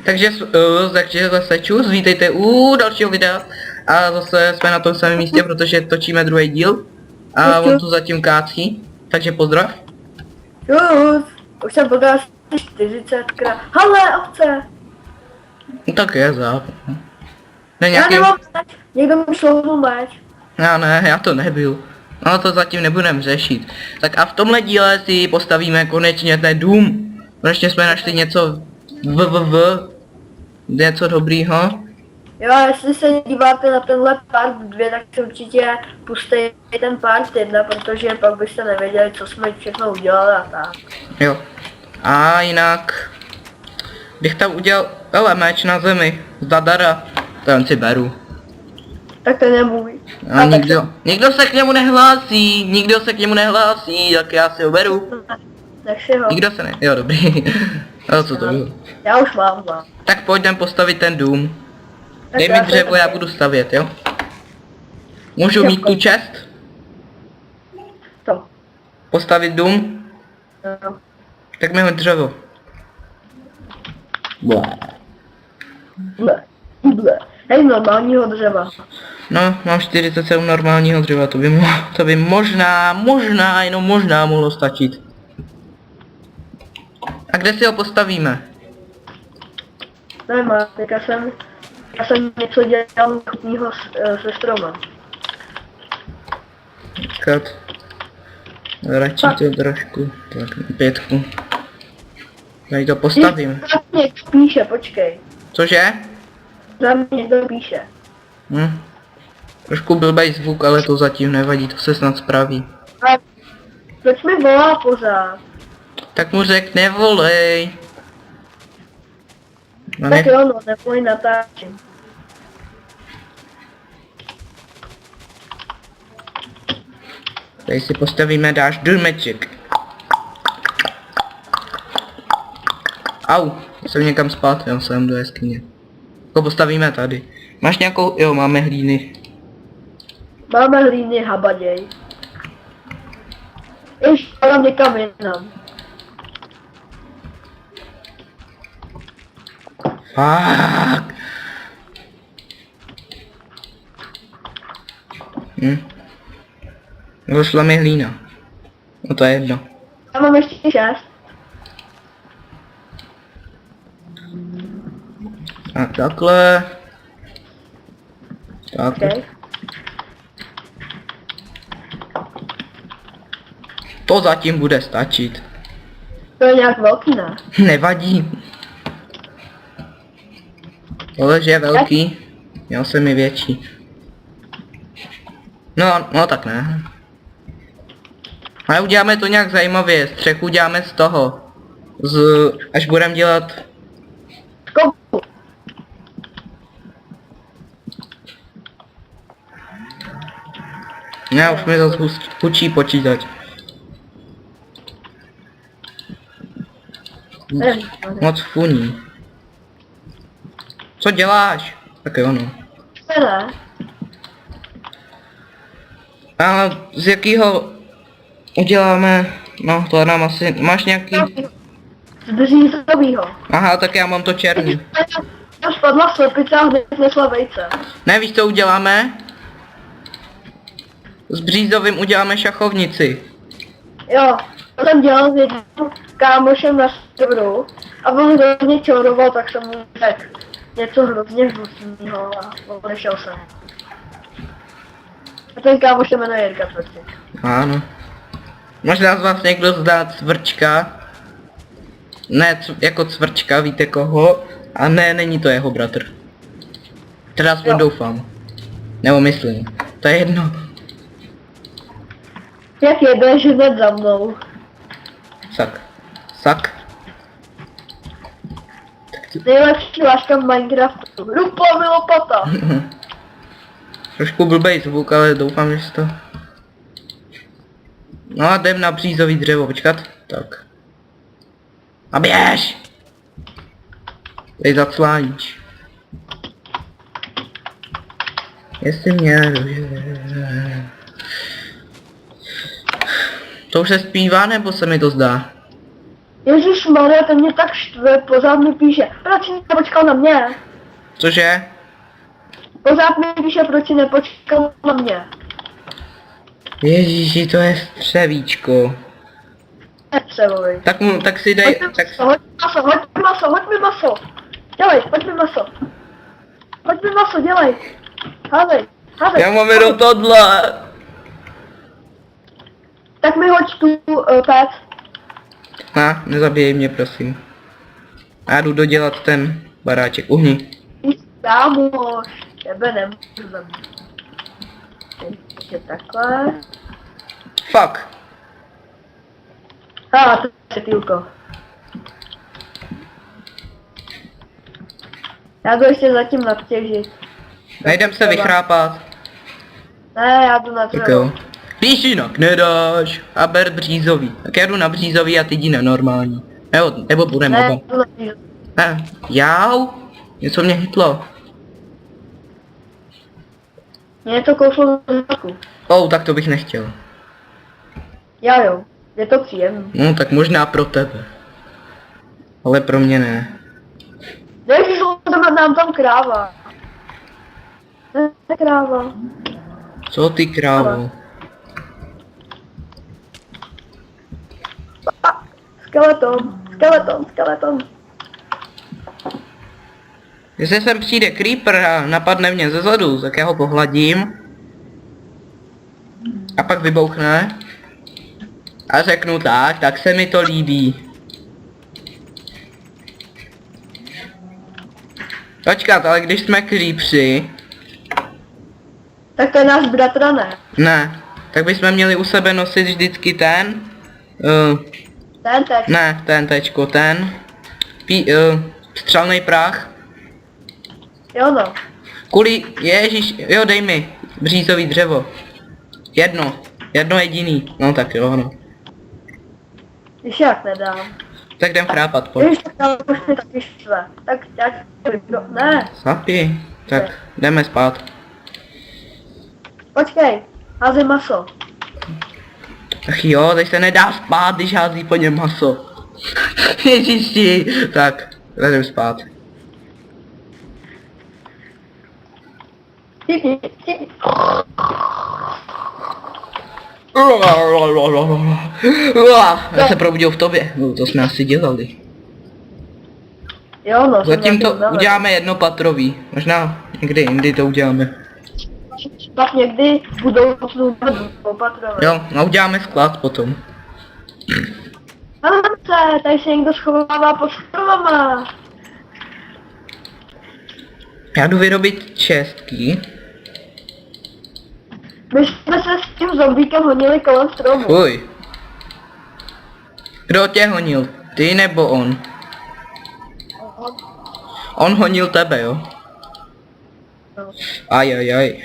Takže zase čus, vítejte u dalšího videa. A zase jsme na tom samém místě, protože točíme druhý díl. A on tu zatím kácí. Takže pozdrav. Čus, už jsem podal 40krát. Hele, ovce! No tak je záp. Ne Já nějaký... nemám meč, někdo mi šlouhnul meč. Já ne, já to nebyl. No to zatím nebudeme řešit. Tak a v tomhle díle si postavíme konečně ten dům. Konečně jsme našli něco něco dobrýho. Jo, jestli se díváte na tenhle part 2, tak si určitě pustej ten part 1, protože pak byste nevěděli, co jsme všechno udělali a tak. Jo. A jinak... Bych tam udělal meč na zemi. Zadara. Ten si beru. Tak to je můj. A nikdo se k němu nehlásí, tak já si ho beru. Nech si ho. Nikdo se ne... Jo, dobrý. A co to bylo? Já už mám dva. Tak pojďme postavit ten dům. Tak Dej mi dřevo, já budu stavět, jo? Můžu mít tu čest? To. Postavit dům? No. Tak mi hoď dřevo. Ble. Hej, normálního dřeva. No, mám 47 normálního dřeva, to by možná, jenom možná mohlo stačit. A kde si ho postavíme? Nevím, já jsem něco dělal chutnýho se stromem. Kat. Radši to trošku, tak 5. Tady to postavím. Za mě někdo píše, počkej. Cože? Za mě někdo píše. Trošku blbej zvuk, ale to zatím nevadí, to se snad spraví. A proč mi volá pořád? Tak mu řek nevolej. No Tak jo, no, neboj natáčím. Tady si postavíme dáš důmeček. Au, jsem někam spát, jo, jsem do jeskyně. To postavíme tady. Máš nějakou, jo, máme hlíny. Máme hlíny, habaděj. Ještě tam někam jinam. Fakt. Došla mi hlína. No to je jedno. Já mám ještě 6. Tak takhle. Tak. Okay. To zatím bude stačit. To je nějak velký, ne? Nevadí. Tohle, že je velký. Měl jsem i větší. No tak ne. Ale uděláme to nějak zajímavě. Střechu uděláme z toho. Až budeme dělat... Kopu. Ne, už mi zase hučí počítač. Moc funí. Co děláš? Tak jo no. Ne. A z jakýho uděláme? No to nám asi... Máš nějaký? Z břízovýho. Aha, tak já mám to černý. Já spadla slepice a hned nesla vejce. Ne, víš co uděláme? S břízovým uděláme šachovnici. Jo, to jsem dělal s jedním kámošem na serveru a on hrozně čoroval, tak jsem mu řekl něco hrozně hnusného a odešel jsem. A ten kámoš se jmenuje Jirka Cvrček. Ano. Možná z vás někdo zdá Cvrčka. Ne, jako Cvrčka, víte koho? A ne, není to jeho bratr. Teda aspoň doufám. Nebo myslím. To je jedno. Jak jedeš hned za mnou? Sak. Nejlepší láška v Minecraftu. Rupla mi lopata. Trošku blbej zvuk, ale doufám, že to... No a jdem na břízový dřevo, počkat. Tak. A běž! Tady zacláníš. Jestli mě... To už se zpívá, nebo se mi to zdá? Ježišmarja, ten mě tak štve, pořád mi píše, proč nepočkal na mě? Cože? Pořád mi píše, proč nepočkal na mě. Ježíši, to je střevíčko. Nepřevoji. Tak si dej, tak... Hoď mi maso. Dělej, hoď mi maso. Hoď mi maso, dělej. Házej. Já mám jenom tohle. Tak mi hoď tu pec. Nezabijej mě, prosím. Já jdu dodělat ten baráček, uhni. Kámoš, tebe nemůžu zabít. Ještě takhle. Fuck. To je světýlko. Já jdu ještě zatím nadtěžit. Nejdem se vychrápat. Ne, já jdu na Tak dřevo. jo. Když jinak nedáš. A ber břízový. Tak já jdu na břízový a ty jdi na normální. Nebo budeme Ne, oba. jdu na dřevo. Jau? Něco mě hitlo. Mě to kouslo do záku. Tak to bych nechtěl. Jo, je to příjemný. No tak možná pro tebe. Ale pro mě ne. Ježiš, nám tam kráva. Ne, kráva. Co ty krávo? Skeleton. Jestli sem přijde creeper a napadne mě zezadu, tak já ho pohladím. A pak vybouchne. A řeknu tak se mi to líbí. Počkat, ale když jsme creepři, Tak to je náš bratra, ne? ne, tak bychom měli u sebe nosit vždycky ten, Ten teď. ne, ten, střelný prach. Jo no. Ježíš, jo dej mi, břízový dřevo. Jedno jediný, no tak jo, no. Když jak nedám. Tak jdem chrápat, pojď. Ježiš, tak už mi taky štve. Tak já ne. Sapi, tak jdeme spát. Počkej, házej maso. Ach jo, teď se nedá spát, když hází po něm maso. Ježiši, tak, jdem spát. Tipi. Já se probudil v tobě, no, to jsme asi dělali. Jo no. Zatím to uděláme jednopatrový, možná někdy jindy to uděláme. Pak někdy budou opatrovat. Jo, a uděláme sklad potom. Ance, tady se někdo schovává pod strovama. Já jdu vyrobit čestky. My jsme se s tím zombíkem honili kolem stromu. Uj. Kdo tě honil? Ty nebo on? On honil tebe, jo? No. Ajajaj.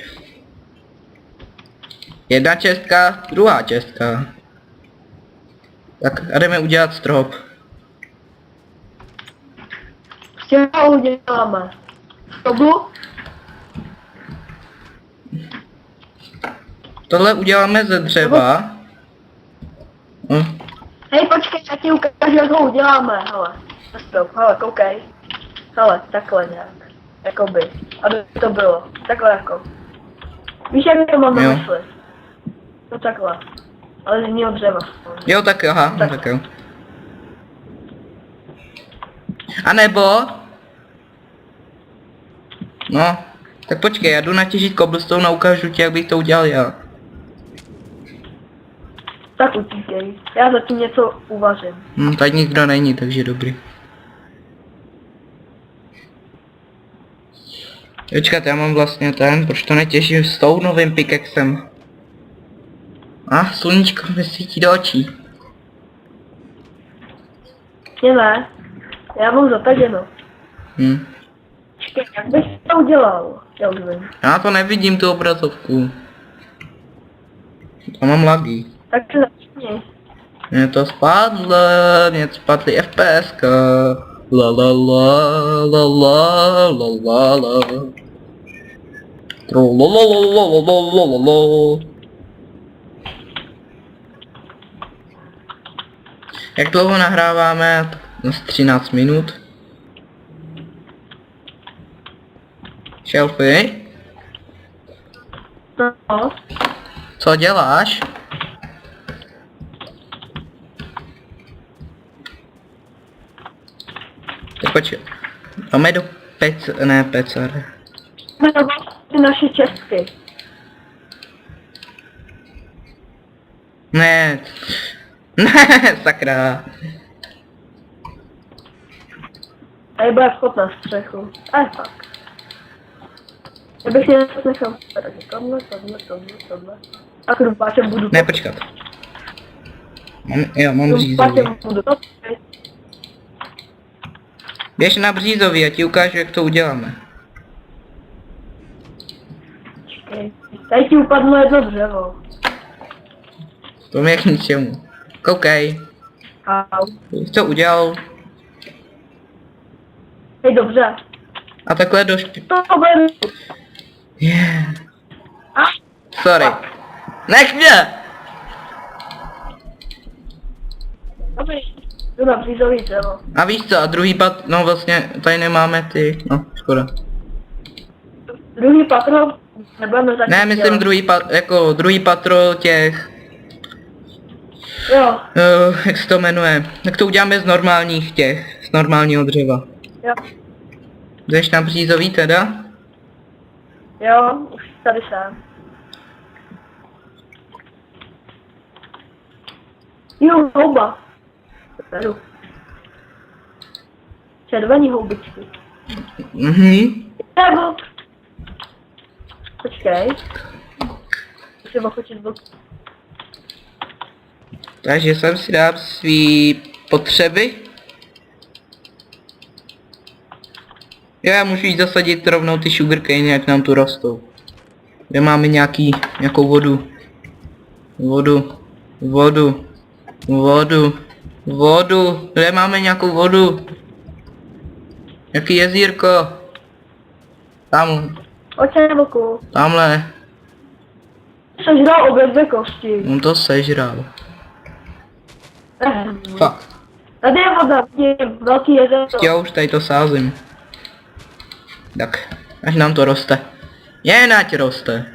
Jedna čestka, druhá čestka. Tak a jdeme udělat strop. S tím ho uděláme. Stoblu? Tohle uděláme ze dřeva. Hej, počkej, já ti ukážu, jak ho uděláme, hele. Strop, hele, koukej. Hele, takhle nějak. Jakoby. Aby to bylo. Takhle jako. Víš, jak to mám na Jo. mysli? No takhle. Ale z jiného dřeva. Jo, tak aha, Tak. tak jo. A nebo... No, tak počkej, já jdu natěžit cobblestone a ukážu ti, jak bych to udělal já. Tak utíkej. Já zatím něco uvařím. Tady nikdo není, takže dobrý. Počkat, já mám vlastně proč to netěžím s tou novým pickaxem? Sluníčko mi svítí do očí. Mě ne. Já mám zataženo. Počkej, jak bych to udělal? Já už vím. Já to nevidím, tu obrazovku. To mám lagy. Takže začni. Mně to spadlo, mně spadly FPSka. La la la la la la la la. Tro la la la la la la la la. Jak dlouho nahráváme? Asi 13 minut. Šelfy? No. Co děláš? Tak počkej. Máme do PCR. Jmenovat ty naše česky. Ne. Ne, sakra. A je bude vchod na střechu. A je fakt. Já bych si nechal tady tohle. A krumpáčem budu. Ne, počkat. Mám břízový. Krumpáčem budu. Běž na břízový, já ti ukážu, jak to uděláme. Počkej. Tady ti upadlo jedno dřevo. To mě k ničemu. Koukej. Au. Co udělal? Hej, dobře. A takhle do špi... To beru. Yeah. A? Sorry. Nech mě! Dobrý. Jdu na břízový dřevo. A víš co, a druhý no vlastně, tady nemáme ty, no, škoda. Druhý patro nebudeme začít Ne, myslím dělat. druhý patro těch, Jo, jak se to jmenuje, tak to uděláme z normálních těch, z normálního dřeva. jo, Jdeš na břízový teda? jo, už tady jsem. Jo, houba. Beru. Červený houbičky. Mhm. Nebo... Počkej. Musím ochočit vlk. Takže jsem si dal svý potřeby. Jo, já můžu jít zasadit rovnou ty sugarcane, jak nám tu rostou. Kde máme nějakou vodu. Vodu. Kde máme nějakou vodu? Jaký jezírko? Tam, Oče vlku. tamhle. Sežral obě dvě kosti. On to sežral. Fuck. Tady je voda, vidím, velký jezero. Jo, už tady to sázím. Tak, až nám to roste. Jen ať roste.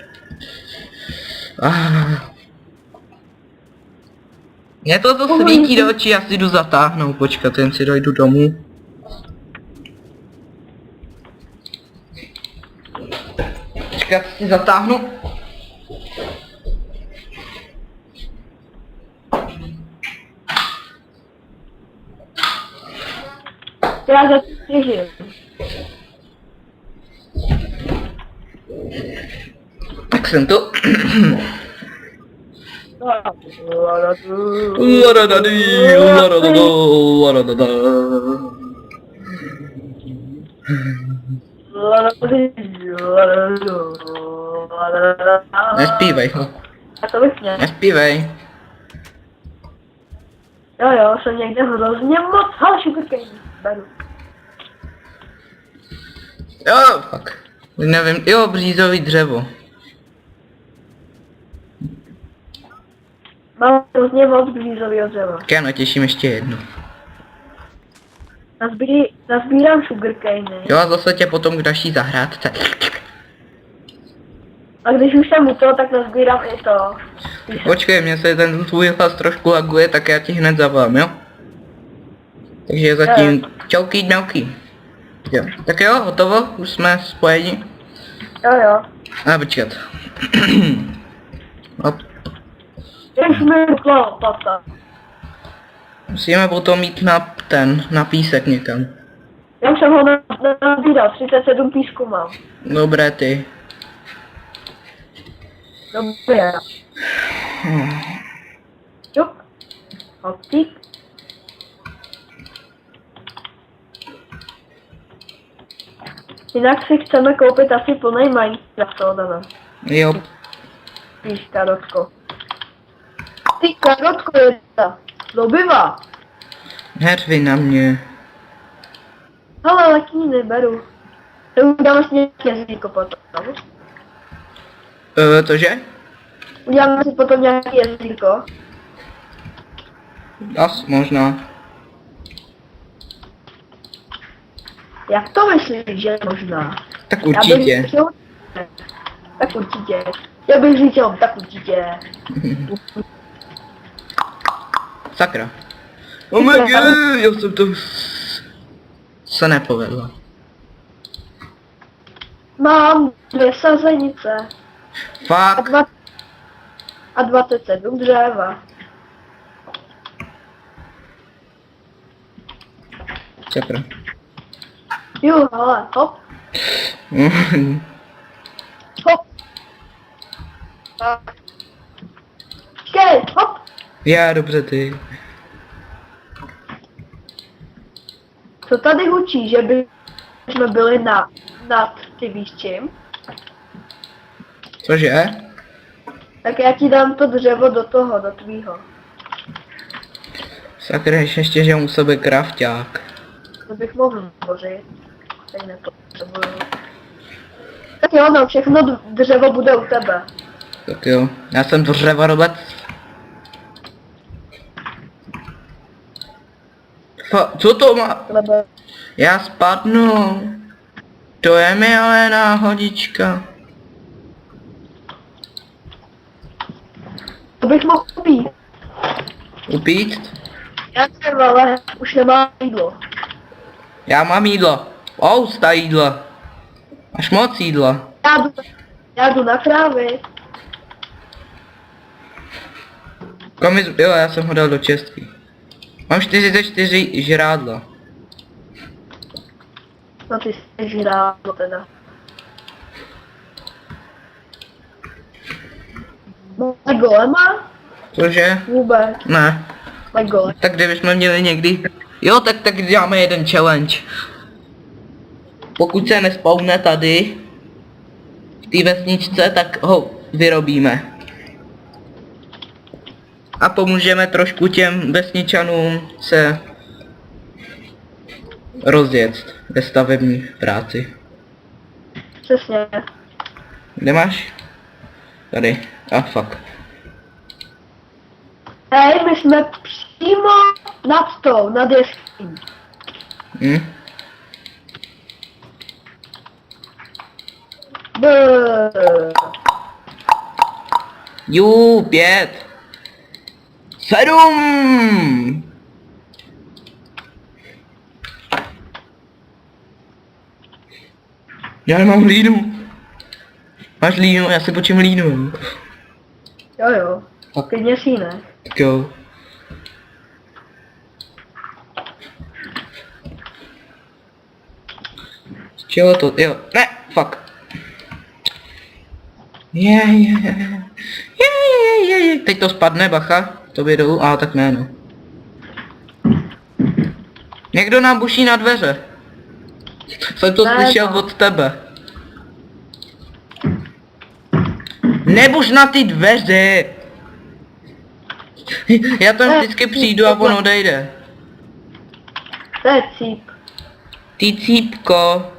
Mě to svítí do očí, já si jdu zatáhnout, počkat, jen si dojdu domů. Počkat, si zatáhnu. Já zatěžím. Tak jsem tu. Nespívej ho. A to bych měl. Nespívej. Jo, jsem někde hrozně moc. Hele, sugarcane. Beru. Jo, fuck. Nevím, jo, břízový dřevo. Mám hrozně moc břízovýho dřeva. Tak já natěším ještě jednu. Nazbírám sugarcane. Jo, a zase tě potom k další zahrádce. A když už jsem u toho, tak nazbírám i to. Počkej, mě se ten tvůj hlas trošku laguje, tak já ti hned zavolám, jo? Takže zatím čauky dňauky. Jo, tak jo, hotovo, už jsme spojeni. Jo. A počkat. Hop. Jak jsme rukla pata. Musíme potom jít na písek někam. Já už jsem ho nabíral, 37 písku mám. Dobré ty. Dobré. Čup. Hoptík. Jinak si chceme koupit asi plnej Minecraft, Dana. Jo. Víš, karotko. Ty karotko je ta. Zlobivá. Hervy na mě. Hele, letní neberu. To uděláme si nějaké jezírko potom. Tože? Uděláme si potom nějaké jezírko. Možná. Jak to myslíš, že možná? Tak Já bych určitě. říkal, tak určitě. Já bych říkal, tak určitě. Sakra. Oh my god, já jsem to... se nepovedlo. Mám 2 sazenice Fakt. a 27 dřeva. Sakra. Jo, ale hop, hop. Tak. Počkej, hop. Já, dobře ty. Co tady hučí, že by jsme byli nad ty víš čím? Cože? Tak já ti dám to dřevo do toho, do tvýho. Sakra, ještě, že u sebe krafťák. To bych mohl tvořit. Teď nepotřebuju. Tak jo, no, všechno dřevo bude u tebe. Tak jo, já jsem dřevarobec. Co to má? Lebe. Já spadnu. To je mi ale náhodička. To bych mohl pít. Upít? Já jsem, ale už nemám jídlo. Já mám jídlo. Ousta jídla. Máš moc jídla. Já jdu na krávy. Jo, já jsem ho dal do čestky. Mám 44 žrádla. No ty jsi žrádlo teda. Máš golema? Cože? Vůbec. Ne. Máš golem. Tak kdybychom měli někdy... Jo, tak děláme jeden challenge. Pokud se nespawne tady, v té vesničce, tak ho vyrobíme. A pomůžeme trošku těm vesničanům se rozjet ve stavební práci. Přesně. Kde máš? Tady. Fuck. Hej, my jsme přímo nad jeskyní. Hm? Jú, 5. 7. Já nemám línu. Máš línu? Já si počím línu. Jo. Tak. Klidně si ne. Tak jo. Z čeho to? Jo. Ne, fuck. Je. Teď to spadne, bacha. To vědou, ale tak ne, no. Někdo nám buší na dveře. Jsem to Ne, slyšel no. od tebe. Nebuš na ty dveře. Já tam Ne, vždycky přijdu a on odejde. To je cíp. Ty cípko.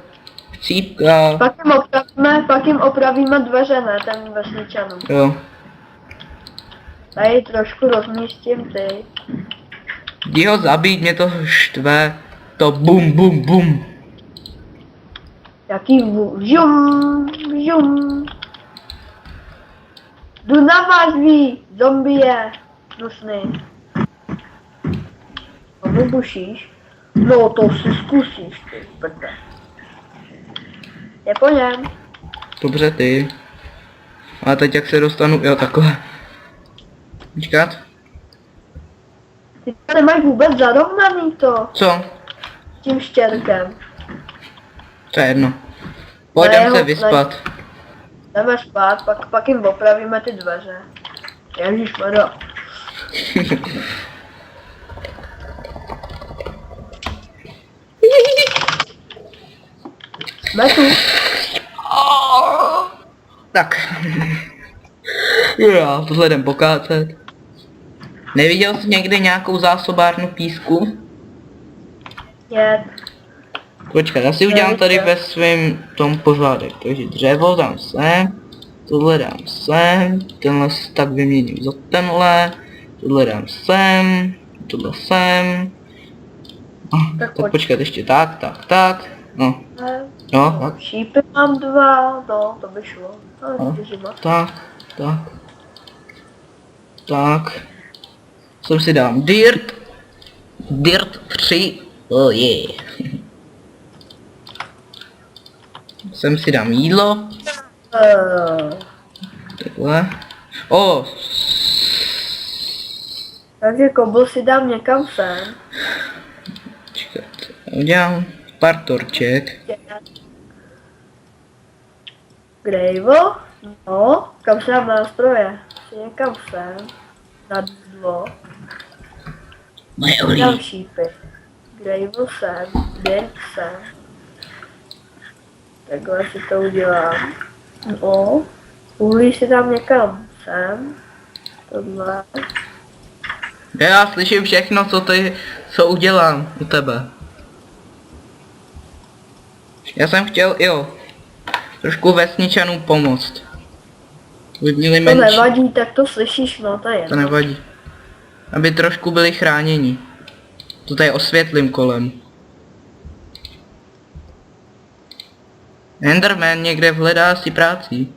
Cípka. Pak jim opravíme dveře, ne, ten vesničanům. Jo. Tady trošku rozmístím ty. Jdi ho zabít, mě to štve. To bum bum bum. Jaký žum. Jdu na vás vy, zombie. Hnusný. To vybušíš? No to si zkusíš, ty brde. Je po něm. Dobře ty. A teď jak se dostanu, jo takhle. Počkat. Ty to nemáš vůbec zarovnaný to, Co? tím štěrkem. To je jedno. Pojďme Ne, se ho- vyspat. Jdeme spát, pak jim opravíme ty dveře. Ježišmarja. Jsme tu. Tak. Já tohle jdem pokácet. Neviděl jsi někdy nějakou zásobárnu písku? Je. Počkat, já si udělám tady ve svém tom pořádek. Takže dřevo dám sem, tohle dám sem, tenhle tak vyměním za tenhle, tohle dám sem, tohle sem. Tak Tak pojď. počkat ještě tak. No, tak. Šípy mám 2, no, to by šlo. Ale No. 4 má. Tak. Sem si dám Dirt 3. Oh yeah. Sem si dám jídlo. Takhle. Takže kobl si dám někam sem. Počkat. Udělám pár torček. Gravel? No, kam se dám nástroje? Si někam sem. Na dvo. Moje Dám olí. šípy. Gravel sem. Dirt sem. Takhle si to udělám. No. Uhlí si dám někam sem. Tohle. Já slyším všechno, co udělám u tebe. Já jsem chtěl, trošku vesničanům pomoct. Aby měli To menší. nevadí, tak to slyšíš, no to je. To nevadí. Aby trošku byli chráněni. To tady osvětlím kolem. Enderman někde hledá si práci.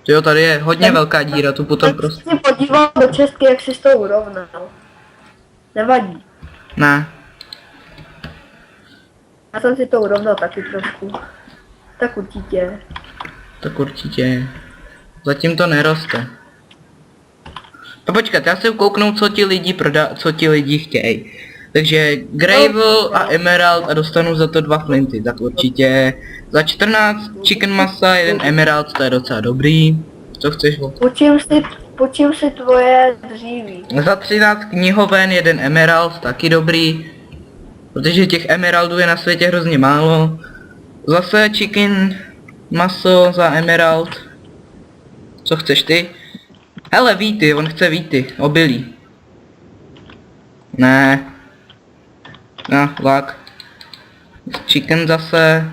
Jo, tady je hodně velká díra, tu potom Tak prostě... se podíval do čestky, jak jsi to urovnal. Nevadí. Ne. Já jsem si to urovnal taky trošku. Tak určitě. Tak určitě. Zatím to neroste. A počkat, já si kouknu, co ti lidi chtějí. Takže gravel a emerald a dostanu za to 2 flinty, tak určitě. Za 14 chicken masa, 1 emerald, to je docela dobrý. Co chceš? Počím si tvoje dříví. Za 13 knihoven, 1 emerald, taky dobrý. Protože těch emeraldů je na světě hrozně málo. Zase chicken maso za emerald. Co chceš ty? Hele, víty, on chce víty, obilí. Ne. No, lak. Chicken zase.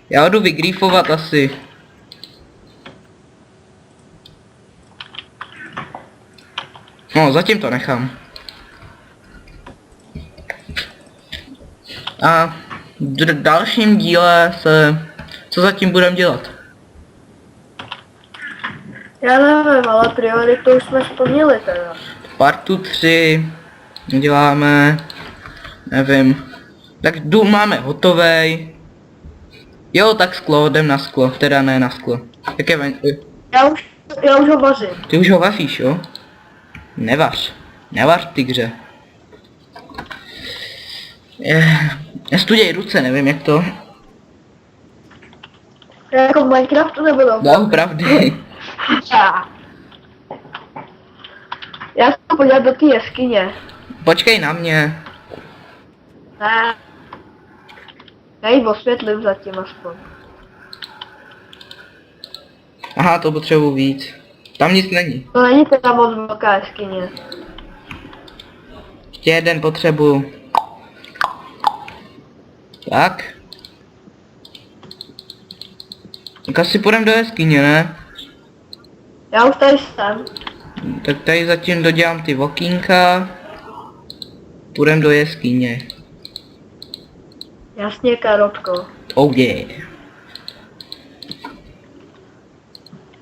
Já jdu vygrífovat asi. No, zatím to nechám. A v dalším díle co zatím budeme dělat? Já nevím, ale prioritu už jsme splnili teda. Partu 3 děláme, nevím. Tak dům máme hotovej. Jo, tak sklo, jdem na sklo, teda ne na sklo. Jak je Já už ho vařím. Ty už ho vaříš, jo? Nevař tygře. Nestuděj ruce, nevím jak to. Jako v Minecraftu nebo to? Dám pravdy. Já se podívat do té jeskyně. Počkej na mě. Ne. Já ji osvětlím zatím aspoň. Aha, to potřebuji víc. Tam nic není. To není teda moc velká jeskyně. Ještě jeden potřebuji. Tak. Tak asi půjdem do jeskyně, ne? Já už tady jsem. Tak tady zatím dodělám ty okýnka. Půjdem do jeskyně. Jasně, Karotko. Oh yeah.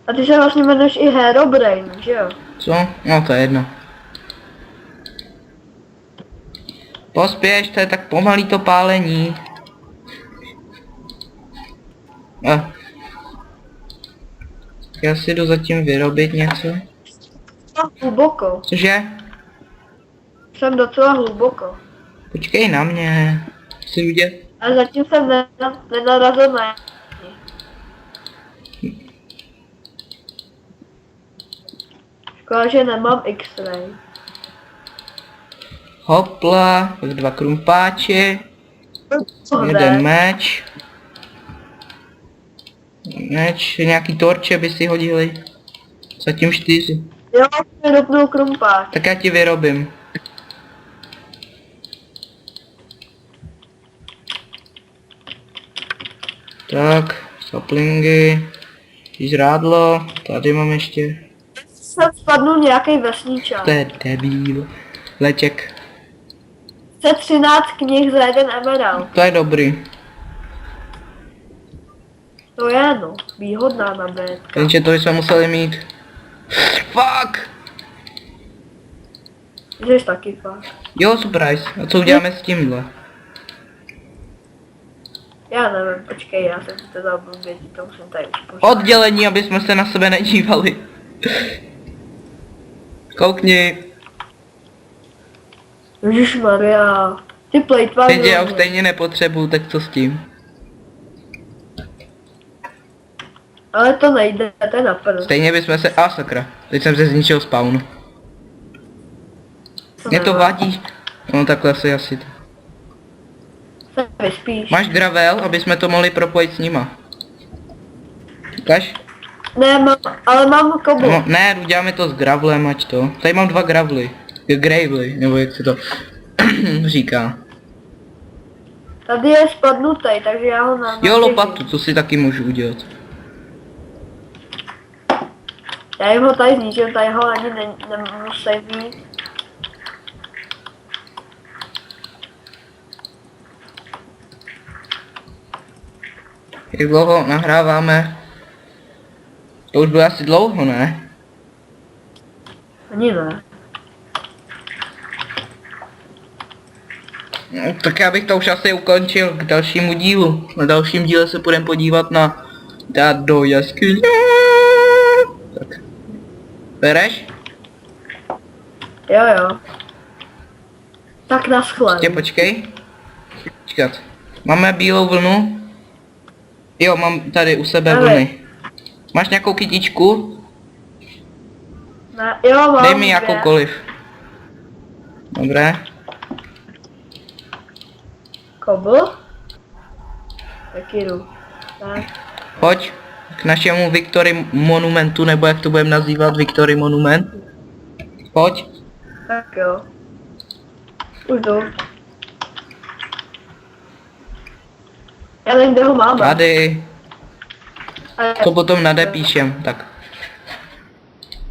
A ty se vlastně jmenuješ i Herobrine, že jo? Co? No to je jedno. Pospěš, to je tak pomalý to pálení. Já si jdu zatím vyrobit něco. Hluboko. Cože? Jsem docela hluboko. Počkej na mě. Si vidět? A zatím jsem nenarazil na škoda, že nemám X-ray. Hopla, tak 2 krumpáče, jeden meč. Nějaký torče by si hodili. Zatím 4. Jo, mi dopnul krumpáč. Tak já ti vyrobím. Tak, saplingy, žrádlo, tady mám ještě. Jsem spadnul nějaký vesničák. To je debil. Leček. Chce 13 knih za jeden emerald. To je dobrý. To je no, výhodná nabídka. Jenže to jsme museli mít. Fuck! Jsi taky fakt. Jo, surprise. A co uděláme s tímhle? Já nevím, počkej, já jsem si to dal blbě, to musím tady už pořád. Oddělení, aby jsme se na sebe nedívali. Koukni. Ježišmarja. Ty plejtvá. Teď já už stejně nepotřebuju, tak co s tím? Ale to nejde, to je na prd. Stejně bychom se... A sakra. Teď jsem se zničil spawn. Mě to vadí. No takhle asi to. Se vyspíš. Máš gravel, aby jsme to mohli propojit s nima. Ukaž? Ne, ale mám kobu. No, ne, uděláme to s gravelem, ať to. Tady mám 2 gravely. Gravely, nebo jak se to říká. Tady je spadnutý, takže já ho na. Jo, lopatu, to si taky můžu udělat. Já jim ho tady zničil, tady ho ani nemusí mít. Jak dlouho nahráváme? To už bylo asi dlouho, ne? Ani ne. No, tak já bych to už asi ukončil k dalšímu dílu. Na dalším díle se půjdeme podívat na dát do jaskyně. Tak. Bereš? Jo. Tak naschle. Počkej. Počkat. Máme bílou vlnu? Jo, mám tady u sebe Ale. vlny. Máš nějakou kytičku? Ne, jo, mám. Dej mi dvě. jakoukoliv. Dobré. Kobu? Tak jdu. Tak. Pojď k našemu Victory Monumentu, nebo jak to budeme nazývat, Victory Monument. Pojď. Tak jo. Už jdu. Já nevím, kde ho máme. Tady. Ale- To potom nadepíšem, tak.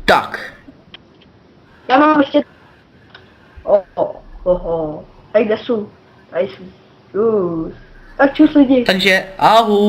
Tak. Já mám ještě... Tak kde jsou? Tady jsou. Tak čus lidi. Takže ahoj.